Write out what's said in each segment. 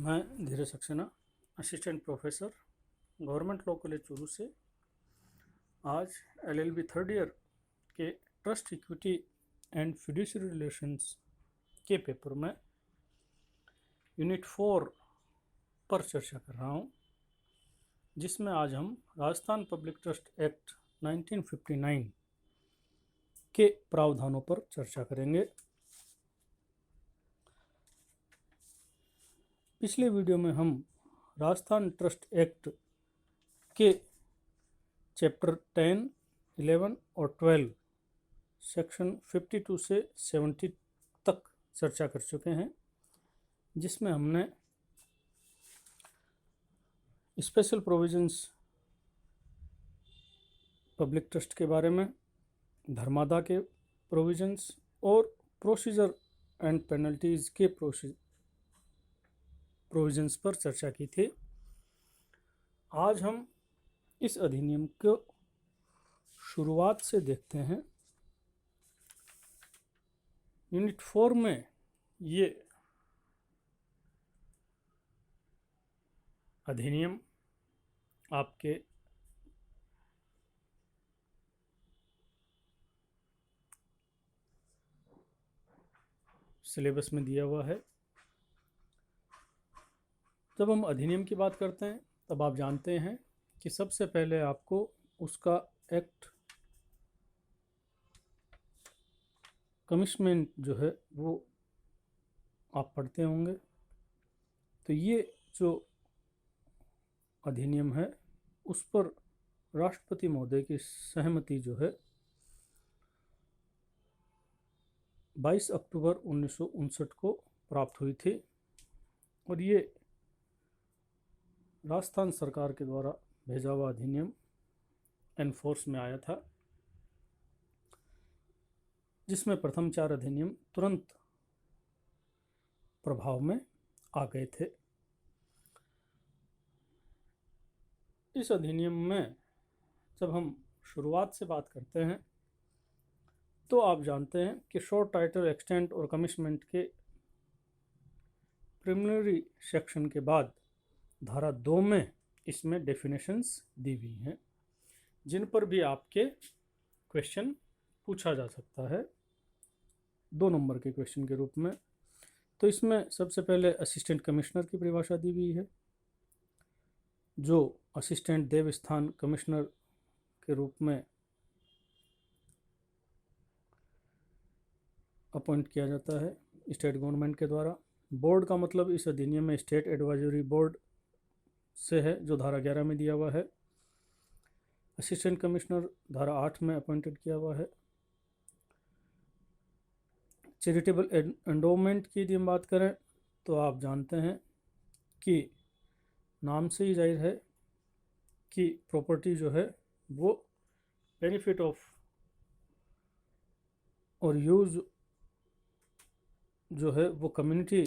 मैं Dheeraj Saxena, assistant professor, government law college Churu से आज एलएलबी थर्ड ईयर के trust equity and fiduciary relations के पेपर में यूनिट 4 पर चर्चा कर रहा हूँ, जिसमें आज हम राजस्थान पब्लिक ट्रस्ट एक्ट 1959 के प्रावधानों पर चर्चा करेंगे। पिछले वीडियो में हम राजस्थान ट्रस्ट एक्ट के चैप्टर 10, 11 और 12 सेक्शन 52 से 70 तक चर्चा कर चुके हैं, जिसमें हमने स्पेशल प्रोविजंस पब्लिक ट्रस्ट के बारे में, धर्मादा के प्रोविजंस और प्रोसीजर एंड पेनल्टीज़ के प्रोविजंस पर चर्चा की थी। आज हम इस अधिनियम को शुरुआत से देखते हैं। यूनिट 4 में ये अधिनियम आपके सिलेबस में दिया हुआ है। जब हम अधिनियम की बात करते हैं तब आप जानते हैं कि सबसे पहले आपको उसका एक्ट कमिटमेंट जो है वो आप पढ़ते होंगे। तो ये जो अधिनियम है उस पर राष्ट्रपति महोदय की सहमति जो है 22 अक्टूबर 1959 को प्राप्त हुई थी और ये राजस्थान सरकार के द्वारा भेजा हुआ अधिनियम एनफोर्स में आया था, जिसमें प्रथम 4 अधिनियम तुरंत प्रभाव में आ गए थे। इस अधिनियम में जब हम शुरुआत से बात करते हैं तो आप जानते हैं कि शॉर्ट, टाइटल, एक्सटेंट और कमिटमेंट के प्रिलिमिनरी सेक्शन के बाद धारा 2 में इसमें डेफिनेशंस दी हुई हैं, जिन पर भी आपके क्वेश्चन पूछा जा सकता है 2 नंबर के क्वेश्चन के रूप में। तो इसमें सबसे पहले असिस्टेंट कमिश्नर की परिभाषा दी हुई है, जो असिस्टेंट देवस्थान कमिश्नर के रूप में अपॉइंट किया जाता है स्टेट गवर्नमेंट के द्वारा। बोर्ड का मतलब इस अधिनियम में स्टेट एडवाइजरी बोर्ड से है, जो धारा 11 में दिया हुआ है। असिस्टेंट कमिश्नर धारा 8 में अपॉइंटेड किया हुआ है। चैरिटेबल एंडोमेंट की यदि हम बात करें तो आप जानते हैं कि नाम से ही जाहिर है कि प्रॉपर्टी जो है वो बेनिफिट ऑफ और यूज जो है वो कम्युनिटी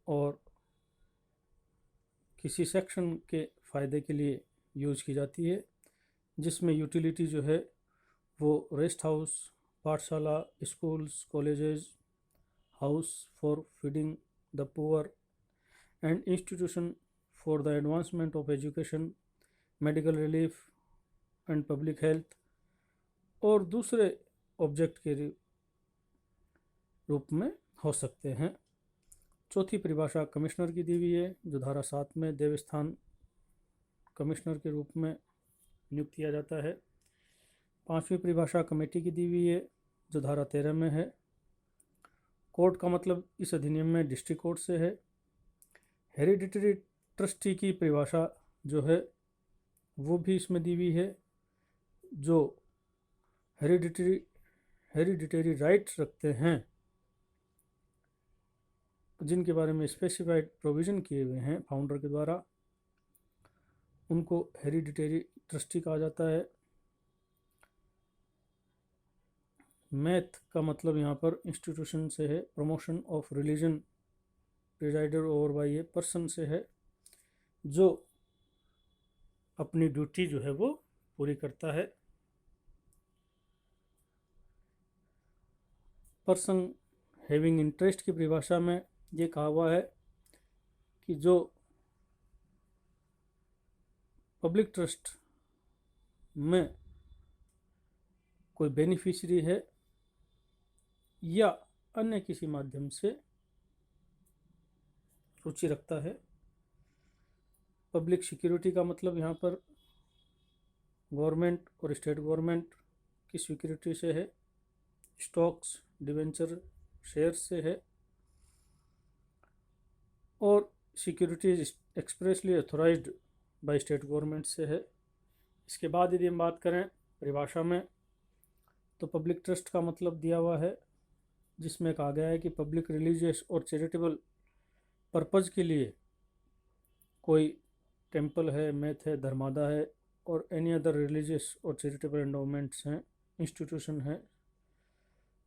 और किसी सेक्शन के फ़ायदे के लिए यूज़ की जाती है, जिसमें यूटिलिटी जो है वो रेस्ट हाउस, पाठशाला, schools, colleges, house for feeding the poor and institution for the advancement of education, medical relief and public health और दूसरे ऑब्जेक्ट के रूप में हो सकते हैं। चौथी परिभाषा कमिश्नर की दी हुई है, जो धारा 7 में देवस्थान कमिश्नर के रूप में नियुक्त किया जाता है। 5वीं परिभाषा कमेटी की दी हुई है, जो धारा 13 में है। कोर्ट का मतलब इस अधिनियम में डिस्ट्रिक्ट कोर्ट से है। हेरिडिटरी ट्रस्टी की परिभाषा जो है वो भी इसमें दी हुई है, जो हेरिडिटरी राइट्स रखते हैं, जिनके बारे में स्पेसिफाइड प्रोविज़न किए हुए हैं फाउंडर के द्वारा, उनको हेरिडिटरी ट्रस्टी कहा जाता है। मैथ का मतलब यहाँ पर इंस्टीट्यूशन से है। Promotion of religion presided over by a person से है, जो अपनी ड्यूटी जो है वो पूरी करता है। पर्सन हैविंग इंटरेस्ट की परिभाषा में ये कहा हुआ है कि जो पब्लिक ट्रस्ट में कोई बेनिफिशियरी है या अन्य किसी माध्यम से रुचि रखता है। पब्लिक सिक्योरिटी का मतलब यहाँ पर गवर्नमेंट और स्टेट गवर्नमेंट की सिक्योरिटी से है, स्टॉक्स, डिवेंचर, शेयर्स से है, और security expressly authorised by state government से है। इसके बाद यदि हम बात करें परिभाषा में, तो पब्लिक ट्रस्ट का मतलब दिया हुआ है जिसमें कहा गया है कि पब्लिक रिलीजियस और चैरिटेबल पर्पज़ के लिए कोई टेम्पल है, मैथ है, धर्मादा है और एनी अदर रिलीजियस और चैरिटेबल एंडोमेंट्स हैं, इंस्टीट्यूशन है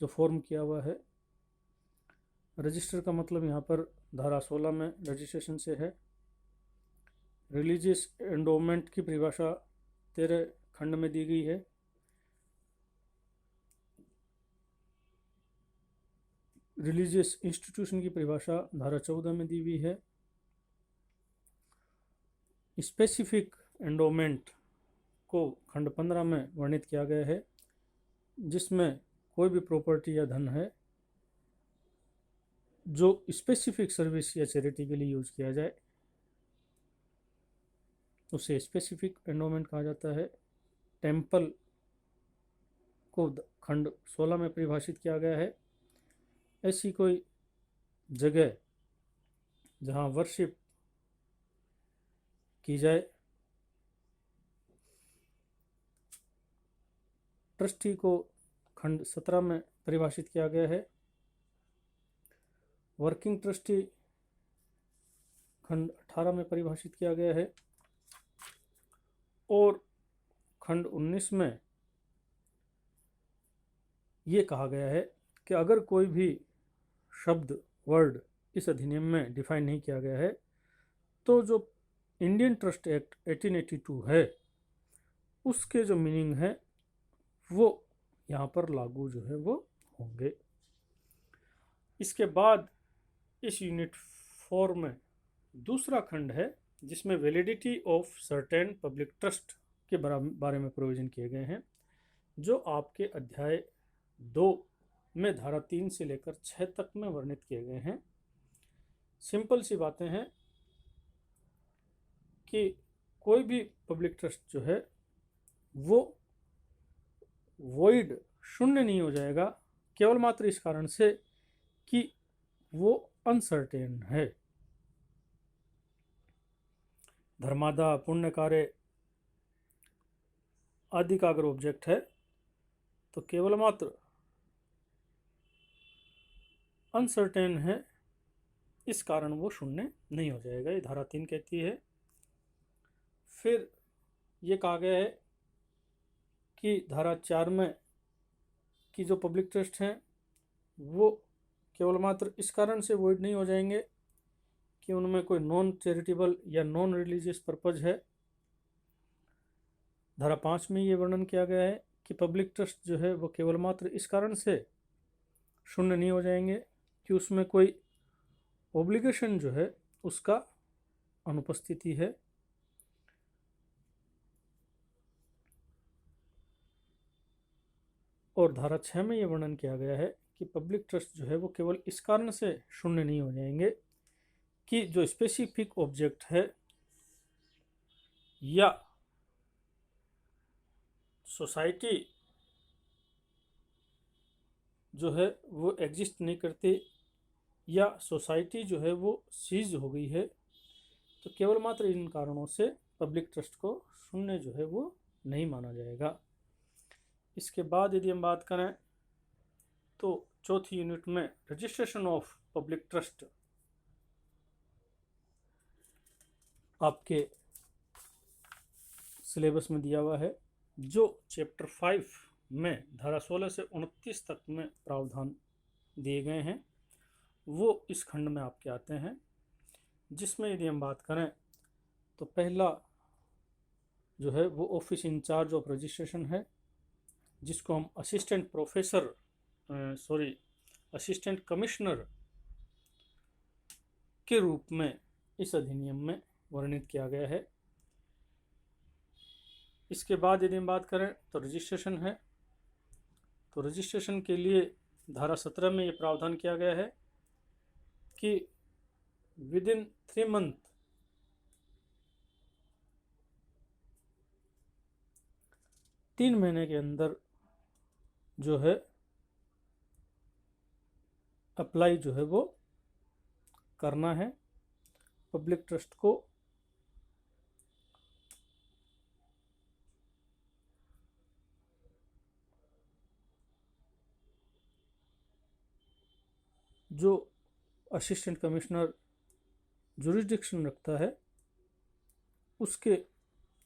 जो फॉर्म किया हुआ है। रजिस्टर का मतलब यहाँ पर धारा 16 में रजिस्ट्रेशन से है। रिलीजियस एंडोमेंट की परिभाषा 13 खंड में दी गई है। रिलीजियस इंस्टीट्यूशन की परिभाषा धारा 14 में दी हुई है। स्पेसिफिक एंडोमेंट को खंड 15 में वर्णित किया गया है, जिसमें कोई भी प्रॉपर्टी या धन है जो स्पेसिफिक सर्विस या चैरिटी के लिए यूज किया जाए, उसे स्पेसिफिक एंडोमेंट कहा जाता है। टेम्पल को खंड 16 में परिभाषित किया गया है, ऐसी कोई जगह जहां वर्शिप की जाए। ट्रस्टी को खंड 17 में परिभाषित किया गया है। वर्किंग ट्रस्टी खंड 18 में परिभाषित किया गया है और खंड 19 में ये कहा गया है कि अगर कोई भी शब्द, वर्ड इस अधिनियम में डिफाइन नहीं किया गया है तो जो इंडियन ट्रस्ट एक्ट 1882 है उसके जो मीनिंग है वो यहाँ पर लागू जो है वो होंगे। इसके बाद इस यूनिट 4 में दूसरा खंड है जिसमें validity of certain public trust के बारे में प्रोविजन किए गए हैं, जो आपके अध्याय 2 में धारा 3 से लेकर 6 तक में वर्णित किए गए हैं। सिंपल सी बातें हैं कि कोई भी पब्लिक ट्रस्ट जो है वो वॉइड, शून्य नहीं हो जाएगा केवल मात्र इस कारण से कि वो अनसर्टेन है। धर्मादा, पुण्य कार्य आदि का अगर ऑब्जेक्ट है तो केवल मात्र अनसर्टेन है, इस कारण वो शून्य नहीं हो जाएगा, ये धारा 3 कहती है। फिर ये कहा गया है कि धारा 4 में कि जो पब्लिक ट्रस्ट हैं वो केवल मात्र इस कारण से वॉइड नहीं हो जाएंगे कि उनमें कोई नॉन चैरिटेबल या नॉन रिलीजियस पर्पज है। धारा 5 में ये वर्णन किया गया है कि पब्लिक ट्रस्ट जो है वो केवल मात्र इस कारण से शून्य नहीं हो जाएंगे कि उसमें कोई ऑब्लिगेशन जो है उसका अनुपस्थिति है। और धारा 6 में ये वर्णन किया गया है कि पब्लिक ट्रस्ट जो है वो केवल इस कारण से शून्य नहीं हो जाएंगे कि जो स्पेसिफिक ऑब्जेक्ट है या सोसाइटी जो है वो एग्जिस्ट नहीं करती या सोसाइटी जो है वो सीज हो गई है, तो केवल मात्र इन कारणों से पब्लिक ट्रस्ट को शून्य जो है वो नहीं माना जाएगा। इसके बाद यदि हम बात करें तो चौथी यूनिट में रजिस्ट्रेशन ऑफ पब्लिक ट्रस्ट आपके सिलेबस में दिया हुआ है, जो चैप्टर 5 में धारा 16 से 29 तक में प्रावधान दिए गए हैं वो इस खंड में आपके आते हैं, जिसमें यदि हम बात करें तो पहला जो है वो ऑफिस इंचार्ज ऑफ रजिस्ट्रेशन है, जिसको हम असिस्टेंट कमिश्नर के रूप में इस अधिनियम में वर्णित किया गया है। इसके बाद यदि हम बात करें तो रजिस्ट्रेशन है। तो रजिस्ट्रेशन के लिए धारा 17 में ये प्रावधान किया गया है कि विद इन 3 मंथ 3 महीने के अंदर जो है अप्लाई जो है वो करना है पब्लिक ट्रस्ट को। जो असिस्टेंट कमिश्नर जुरिस्डिक्शन रखता है उसके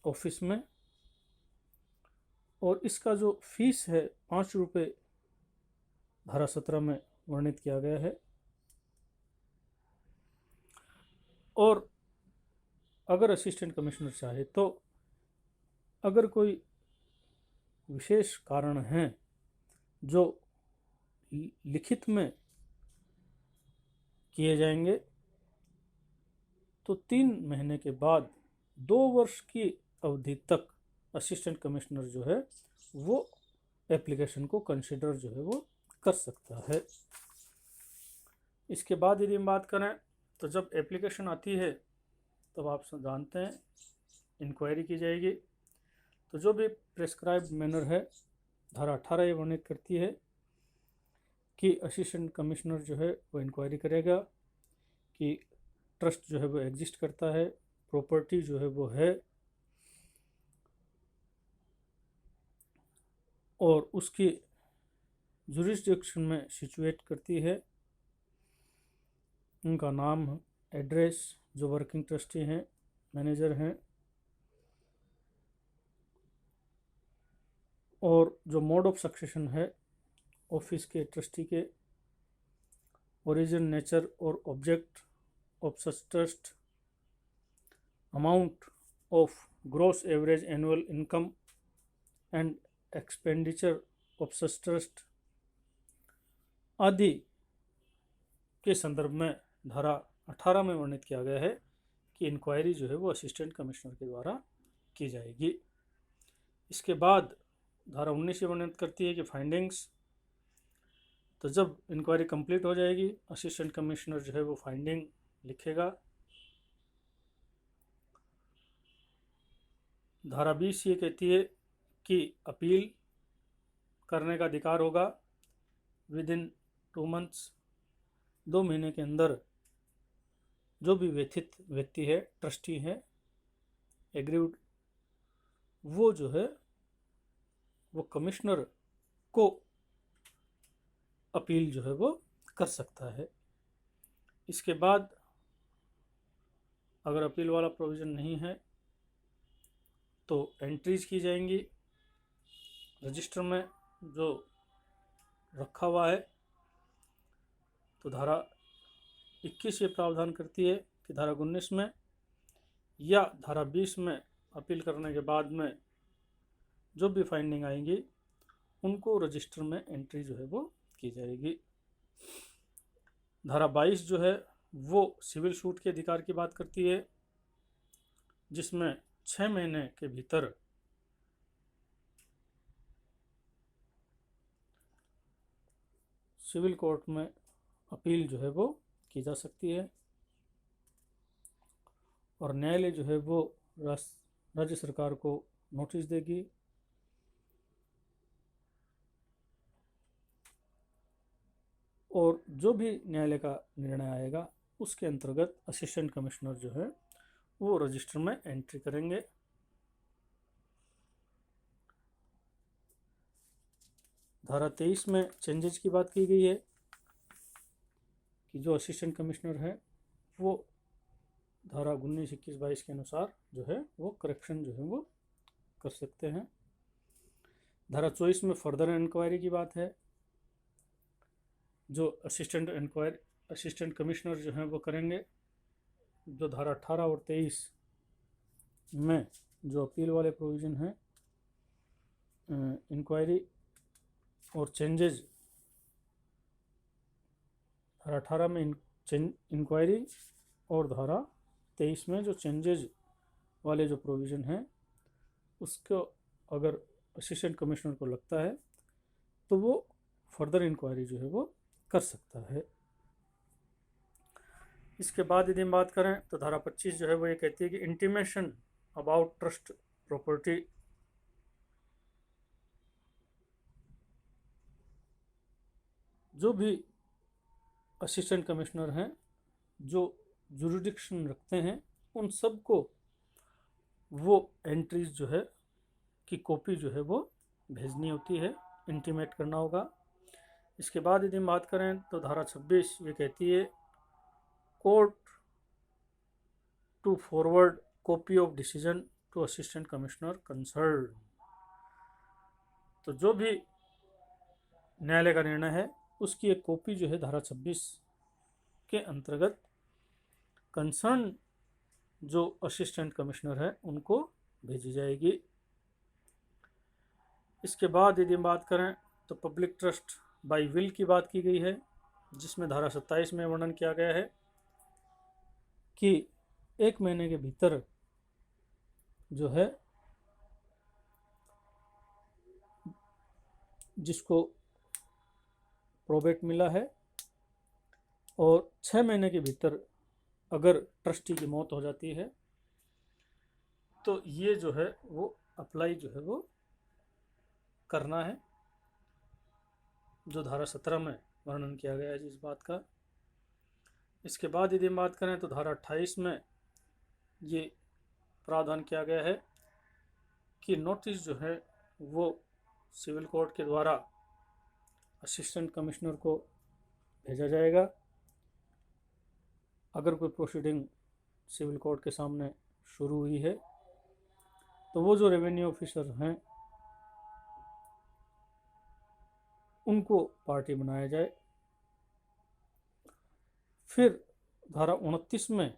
ऑफिस में, और इसका जो फीस है 5 रुपये धारा 17 में वर्णित किया गया है। और अगर असिस्टेंट कमिश्नर चाहे तो अगर कोई विशेष कारण है जो लिखित में किए जाएंगे तो 3 महीने के बाद 2 वर्ष की अवधि तक असिस्टेंट कमिश्नर जो है वो एप्लीकेशन को कंसिडर जो है वो कर सकता है। इसके बाद यदि हम बात करें तो जब एप्लीकेशन आती है तब आप सब जानते हैं इंक्वायरी की जाएगी। तो जो भी प्रेस्क्राइब्ड मैनर है धारा 18 ये वर्णित करती है कि असिस्टेंट कमिश्नर जो है वो इंक्वायरी करेगा कि ट्रस्ट जो है वो एग्जिस्ट करता है, प्रॉपर्टी जो है वो है और उसकी जुरिस्डिक्शन में सिचुएट करती है, उनका नाम, एड्रेस, जो वर्किंग ट्रस्टी हैं, मैनेजर हैं, और जो मोड ऑफ सक्सेशन है ऑफिस के ट्रस्टी के, ओरिजिन, नेचर और object of such trust, amount of gross average annual income and expenditure of such trust आदि के संदर्भ में धारा 18 में वर्णित किया गया है कि इंक्वायरी जो है वो असिस्टेंट कमिश्नर के द्वारा की जाएगी। इसके बाद धारा 19 ये वर्णित करती है कि फाइंडिंग्स, तो जब इंक्वायरी कंप्लीट हो जाएगी असिस्टेंट कमिश्नर जो है वो फाइंडिंग लिखेगा। धारा 20 ये कहती है कि अपील करने का अधिकार होगा विद इन 2 मंथ्स, 2 महीने के अंदर जो भी व्यथित व्यक्ति है, ट्रस्टी है, एग्रीव्ड, वो जो है वो कमिश्नर को अपील जो है वो कर सकता है। इसके बाद अगर अपील वाला प्रोविज़न नहीं है तो एंट्रीज की जाएंगी रजिस्टर में जो रखा हुआ है। तो धारा 21 ये प्रावधान करती है कि धारा 19 में या धारा 20 में अपील करने के बाद में जो भी फाइंडिंग आएंगी उनको रजिस्टर में एंट्री जो है वो की जाएगी। धारा 22 जो है वो सिविल सूट के अधिकार की बात करती है, जिसमें 6 महीने के भीतर सिविल कोर्ट में अपील जो है वो की जा सकती है और न्यायालय जो है वो राज्य सरकार को नोटिस देगी और जो भी न्यायालय का निर्णय आएगा उसके अंतर्गत असिस्टेंट कमिश्नर जो है वो रजिस्टर में एंट्री करेंगे। धारा 23 में चेंजेज की बात की गई है कि जो असिस्टेंट कमिश्नर है वो धारा 19, 21, 22 के अनुसार जो है वो करेक्शन जो है वो कर सकते हैं। धारा 24 में फर्दर इंक्वायरी की बात है, जो असिस्टेंट कमिश्नर जो हैं वो करेंगे। जो धारा 18 और 23 में जो अपील वाले प्रोविज़न हैं, इंक्वायरी और चेंजेज, धारा 18 में इंक्वायरी और धारा 23 में जो चेंजेज वाले जो प्रोविज़न हैं उसको अगर असिस्टेंट कमिश्नर को लगता है तो वो फर्दर इंक्वायरी जो है वो कर सकता है। इसके बाद यदि हम बात करें तो धारा 25 जो है वो ये कहती है कि इंटीमेशन अबाउट ट्रस्ट प्रॉपर्टी जो भी असिस्टेंट कमिश्नर हैं जो जुरिडिक्शन रखते हैं उन सब को वो एंट्रीज जो है की कॉपी जो है वो भेजनी होती है, इंटीमेट करना होगा। इसके बाद यदि हम बात करें तो धारा 26 ये कहती है court to forward copy of decision to assistant commissioner concern. तो जो भी न्यायालय का निर्णय है उसकी एक कॉपी जो है धारा 26 के अंतर्गत कंसर्न जो असिस्टेंट कमिश्नर है उनको भेजी जाएगी। इसके बाद यदि हम बात करें तो पब्लिक ट्रस्ट बाय विल की बात की गई है, जिसमें धारा 27 में वर्णन किया गया है कि 1 महीने के भीतर जो है जिसको प्रोबेट मिला है और 6 महीने के भीतर अगर ट्रस्टी की मौत हो जाती है तो ये जो है वो अप्लाई जो है वो करना है, जो धारा 17 में वर्णन किया गया है जिस बात का। इसके बाद यदि हम बात करें तो धारा 28 में ये प्रावधान किया गया है कि नोटिस जो है वो सिविल कोर्ट के द्वारा असिस्टेंट कमिश्नर को भेजा जाएगा। अगर कोई प्रोसीडिंग सिविल कोर्ट के सामने शुरू हुई है तो वो जो रेवेन्यू ऑफिसर हैं उनको पार्टी बनाया जाए। फिर धारा 29 में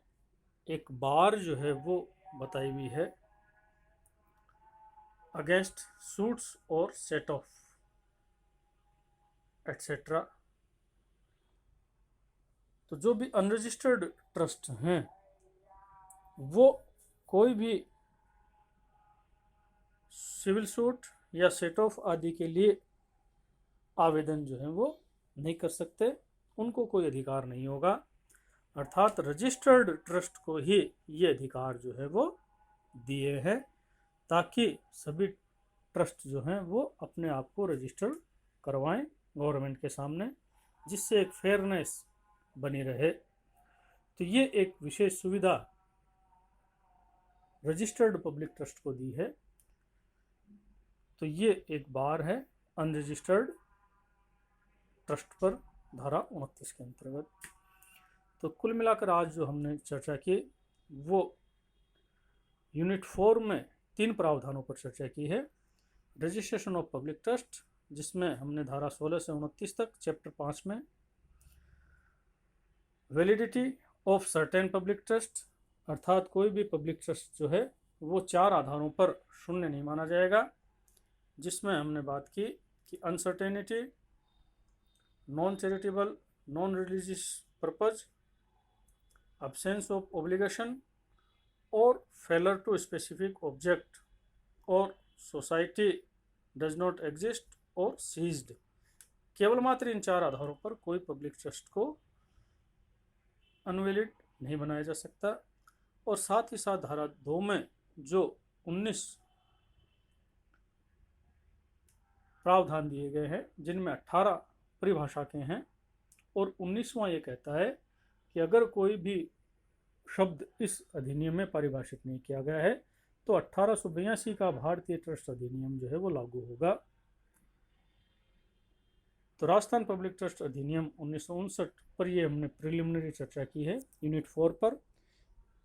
एक बार जो है वो बताई हुई है अगेंस्ट सूट्स और सेट ऑफ एटसेट्रा। तो जो भी अनरजिस्टर्ड ट्रस्ट हैं वो कोई भी सिविल सूट या सेट ऑफ आदि के लिए आवेदन जो है वो नहीं कर सकते, उनको कोई अधिकार नहीं होगा। अर्थात रजिस्टर्ड ट्रस्ट को ही ये अधिकार जो है वो दिए हैं ताकि सभी ट्रस्ट जो हैं वो अपने आप को रजिस्टर करवाएं गवर्नमेंट के सामने, जिससे एक फेयरनेस बनी रहे। तो ये एक विशेष सुविधा रजिस्टर्ड पब्लिक ट्रस्ट को दी है। तो ये एक बार है अनरजिस्टर्ड ट्रस्ट पर धारा 29 के अंतर्गत। तो कुल मिलाकर आज जो हमने चर्चा की वो यूनिट 4 में 3 प्रावधानों पर चर्चा की है। रजिस्ट्रेशन ऑफ पब्लिक ट्रस्ट, जिसमें हमने धारा 16 से 29 तक चैप्टर 5 में validity of certain public trust, अर्थात कोई भी पब्लिक ट्रस्ट जो है वो 4 आधारों पर शून्य नहीं माना जाएगा, जिसमें हमने बात की कि uncertainty, non charitable, non religious purpose, absence of obligation और failure to specific object और society does not exist और seized। केवल मात्र इन 4 आधारों पर कोई पब्लिक ट्रस्ट को अनवैलिड नहीं बनाया जा सकता। और साथ ही साथ धारा 2 में जो 19 प्रावधान दिए गए हैं जिनमें 18 परिभाषा के हैं और 19वां ये कहता है कि अगर कोई भी शब्द इस अधिनियम में परिभाषित नहीं किया गया है तो 1882 का भारतीय ट्रस्ट अधिनियम जो है वो लागू होगा। तो राजस्थान पब्लिक ट्रस्ट अधिनियम 1959 पर ये हमने प्रिलिमिनरी चर्चा की है यूनिट 4 पर।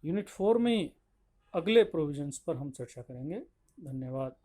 यूनिट 4 में ही अगले प्रोविजंस पर हम चर्चा करेंगे। धन्यवाद।